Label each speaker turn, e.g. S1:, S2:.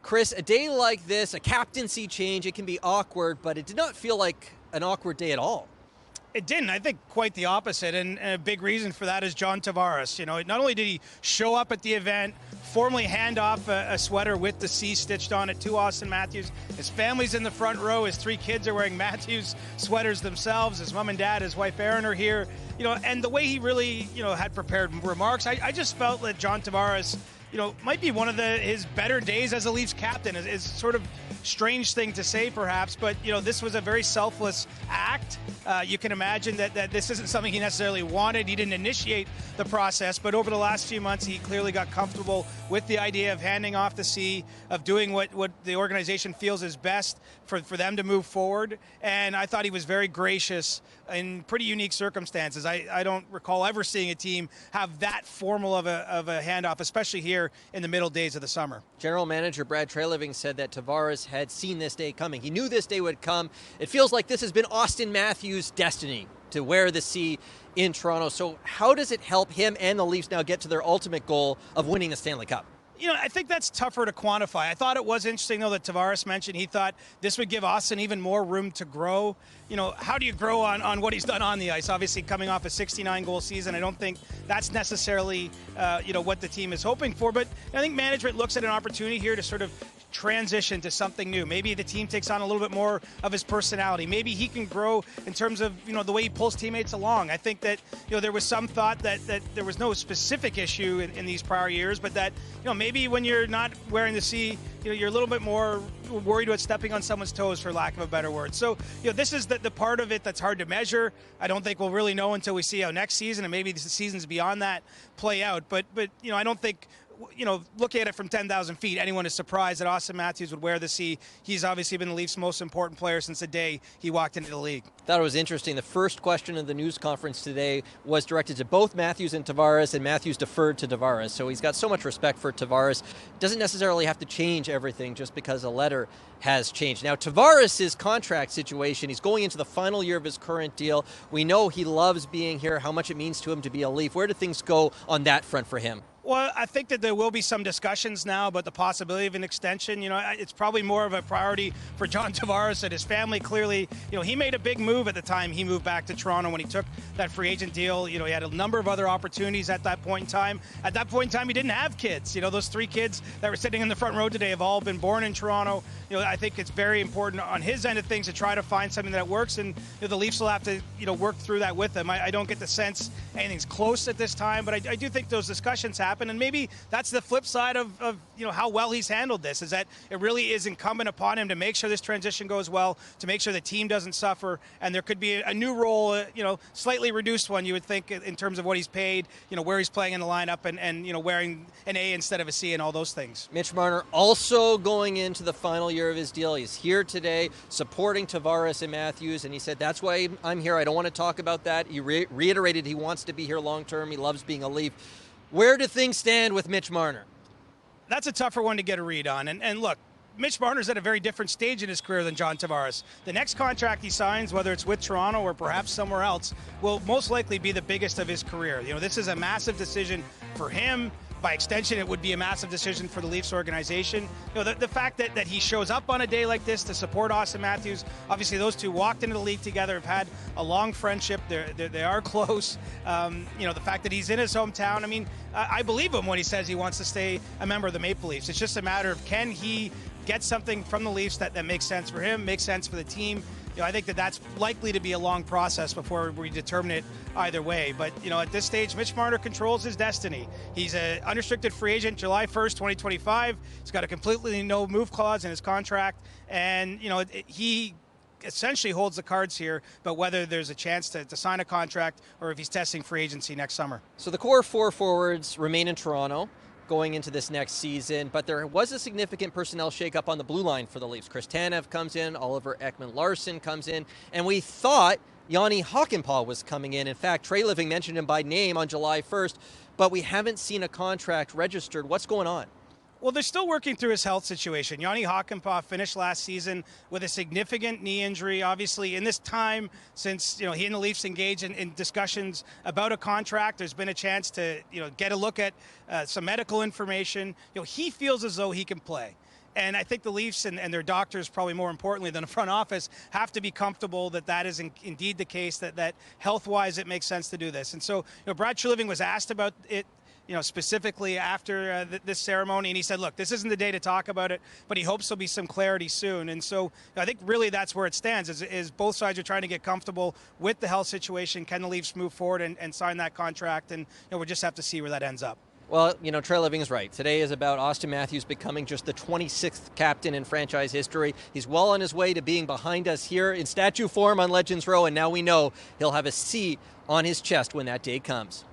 S1: Chris, a day like this, a captaincy change, it can be awkward, but it did not feel like an awkward day at all.
S2: It didn't. I think quite the opposite, and a big reason for that is John Tavares. You know, not only did he show up at the event, formally hand off a sweater with the C stitched on it to Auston Matthews. His family's in the front row. His 3 kids are wearing Matthews sweaters themselves. His mom and dad, his wife Erin are here. You know, and the way he really, had prepared remarks, I just felt that John Tavares, might be one of his better days as a Leafs captain. Is sort of strange thing to say, perhaps, but this was a very selfless act. You can imagine that this isn't something he necessarily wanted. He didn't initiate the process, but over the last few months, he clearly got comfortable with the idea of handing off the C, of doing what the organization feels is best for them to move forward. And I thought he was very gracious in pretty unique circumstances. I don't recall ever seeing a team have that formal of a handoff, especially here in the middle days of the summer.
S1: General Manager Brad Treliving said that Tavares had seen this day coming. He knew this day would come. It feels like this has been Auston Matthews' destiny to wear the C in Toronto. So how does it help him and the Leafs now get to their ultimate goal of winning the Stanley Cup?
S2: I think that's tougher to quantify. I thought it was interesting, though, that Tavares mentioned he thought this would give Auston even more room to grow. How do you grow on what he's done on the ice? Obviously, coming off a 69-goal season, I don't think that's necessarily, what the team is hoping for. But I think management looks at an opportunity here to sort of transition to something new. Maybe the team takes on a little bit more of his personality. Maybe he can grow in terms of, the way he pulls teammates along. I think that, there was some thought that there was no specific issue in these prior years, but that, maybe when you're not wearing the C, you're a little bit more worried about stepping on someone's toes, for lack of a better word. So, this is the part of it that's hard to measure. I don't think we'll really know until we see how next season, and maybe the seasons beyond that, play out. But I don't think, looking at it from 10,000 feet, anyone is surprised that Auston Matthews would wear the C. He's obviously been the Leafs' most important player since the day he walked into the league.
S1: Thought it was interesting. The first question of the news conference today was directed to both Matthews and Tavares, and Matthews deferred to Tavares. So he's got so much respect for Tavares. Doesn't necessarily have to change everything just because a letter has changed. Now, Tavares' contract situation, he's going into the final year of his current deal. We know he loves being here, how much it means to him to be a Leaf. Where do things go on that front for him?
S2: Well, I think that there will be some discussions now about the possibility of an extension. It's probably more of a priority for John Tavares and his family. Clearly, he made a big move at the time he moved back to Toronto when he took that free agent deal. He had a number of other opportunities at that point in time. At that point in time, he didn't have kids. Those 3 kids that were sitting in the front row today have all been born in Toronto. I think it's very important on his end of things to try to find something that works, and the Leafs will have to, work through that with him. I don't get the sense anything's close at this time, but I do think those discussions happen. And maybe that's the flip side of how well he's handled this, is that it really is incumbent upon him to make sure this transition goes well, to make sure the team doesn't suffer, and there could be a new role, slightly reduced one, you would think, in terms of what he's paid, where he's playing in the lineup, and wearing an A instead of a C and all those things.
S1: Mitch Marner also going into the final year of his deal. He's here today supporting Tavares and Matthews, and he said, that's why I'm here. I don't want to talk about that. He reiterated he wants to be here long term. He loves being a Leaf. Where do things stand with Mitch Marner?
S2: That's a tougher one to get a read on. And look, Mitch Marner's at a very different stage in his career than John Tavares. The next contract he signs, whether it's with Toronto or perhaps somewhere else, will most likely be the biggest of his career. This is a massive decision for him. By extension, it would be a massive decision for the Leafs organization. The fact that he shows up on a day like this to support Auston Matthews, obviously those two walked into the league together, have had a long friendship. They are close. The fact that he's in his hometown, I believe him when he says he wants to stay a member of the Maple Leafs. It's just a matter of, can he get something from the Leafs that makes sense for him, makes sense for the team. I think that's likely to be a long process before we determine it either way. But, at this stage, Mitch Marner controls his destiny. He's an unrestricted free agent July 1st, 2025. He's got a completely no move clause in his contract. And, he essentially holds the cards here, but whether there's a chance to sign a contract or if he's testing free agency next summer.
S1: So the core 4 forwards remain in Toronto going into this next season, but there was a significant personnel shakeup on the blue line for the Leafs. Chris Tanev comes in, Oliver Ekman-Larsson comes in, and we thought Jani Hakanpää was coming in. In fact, Treliving mentioned him by name on July 1st, but we haven't seen a contract registered. What's going on?
S2: Well, they're still working through his health situation. Jani Hakanpää finished last season with a significant knee injury. Obviously, in this time since he and the Leafs engaged in discussions about a contract, there's been a chance to get a look at some medical information. He feels as though he can play. And I think the Leafs and their doctors, probably more importantly than the front office, have to be comfortable that that is indeed the case, that health-wise it makes sense to do this. And so, Brad Treliving was asked about it, specifically after this ceremony, and he said, look, this isn't the day to talk about it, but he hopes there'll be some clarity soon. And so I think really that's where it stands, is both sides are trying to get comfortable with the health situation. Can the Leafs move forward and sign that contract? And we'll just have to see where that ends up.
S1: Well, Treliving is right. Today is about Auston Matthews becoming just the 26th captain in franchise history. He's well on his way to being behind us here in statue form on Legends Row, and now we know he'll have a C on his chest when that day comes.